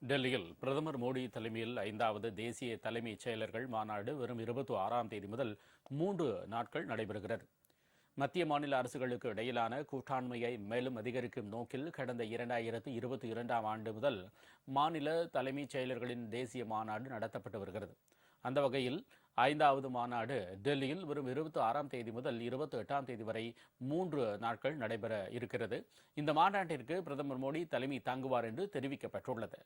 டெல்லியில் பிரதமர் மோடி தலைமையில் 5வது தேசிய தலைமைச் செயலர்கள் மாநாடு வரும் 26ஆம் தேதி முதல் 3 நாட்கள் நடைபெறுகிறது. மத்திய மாநில அரசுகளுக்கு இடையிலான கூட்டாண்மையை மேலும் அதிகரிக்கும் நோக்கில் கடந்த 2022ஆம் ஆண்டு முதல் மாநில தலைமைச் செயலர்களின் தேசிய மாநாடு நடத்தப்பட்டு வருகிறது. அந்த வகையில் 5வது மாநாடு டெல்லியில் வரும் 26ஆம் தேதி முதல் 28ஆம் தேதி வரை 3 நாட்கள் நடைபெற இருக்கிறது. இந்த மாநாட்டிற்கு பிரதமர் மோடி தலைமை தாங்குவார் என்று தெரிவிக்கப்பட்டுள்ளது.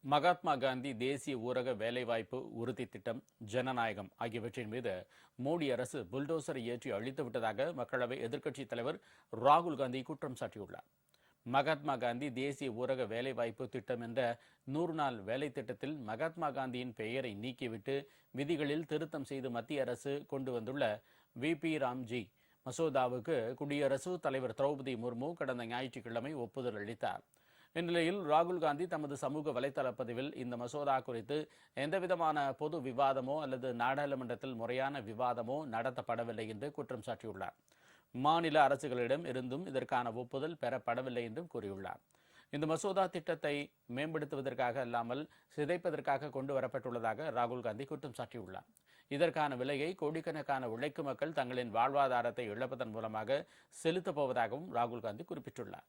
மகாத்மா காந்தி தேசிய ஊரக வேலைவாய்ப்பு உறுதி திட்டம், ஜனநாயகம் ஆகியவற்றின் மீது மோடி அரசு புல்டோசரை ஏற்றி அழித்துவிட்டதாக மக்களவை எதிர்க்கட்சித் தலைவர் ராகுல் காந்தி குற்றம் சாட்டியுள்ளார். மகாத்மா காந்தி தேசிய ஊரக வேலைவாய்ப்பு திட்டம் என்ற 100 நாள் வேலை திட்டத்தில் மகாத்மா காந்தியின் பெயரை நீக்கிவிட்டு விதிகளில் திருத்தம் செய்து மத்திய அரசு கொண்டு வந்துள்ள VP ராம்ஜி மசோதாவுக்கு குடியரசுத் தலைவர் திரௌபதி முர்மு கடந்த ஞாயிற்றுக்கிழமை ஒப்புதல் அளித்தார். இந்நிலையில் ராகுல் காந்தி தமது சமூக வலைதள பதிவில் இந்த மசோதா குறித்து எந்தவிதமான பொது விவாதமோ அல்லது நாடாளுமன்றத்தில் முறையான விவாதமோ நடத்தப்படவில்லை என்று குற்றம் சாட்டியுள்ளார். மாநில அரசுகளிடம் இருந்தும் இதற்கான ஒப்புதல் பெறப்படவில்லை என்றும் கூறியுள்ளார். இந்த மசோதா திட்டத்தை மேம்படுத்துவதற்காக அல்லாமல் சிதைப்பதற்காக கொண்டு வரப்பட்டுள்ளதாக ராகுல் காந்தி குற்றம் சாட்டியுள்ளார். இதற்கான விலையை கோடிக்கணக்கான உழைக்கும் மக்கள் தங்களின் வாழ்வாதாரத்தை இழப்பதன் மூலமாக செலுத்தப் போவதாகவும் ராகுல் காந்தி குறிப்பிட்டுள்ளார்.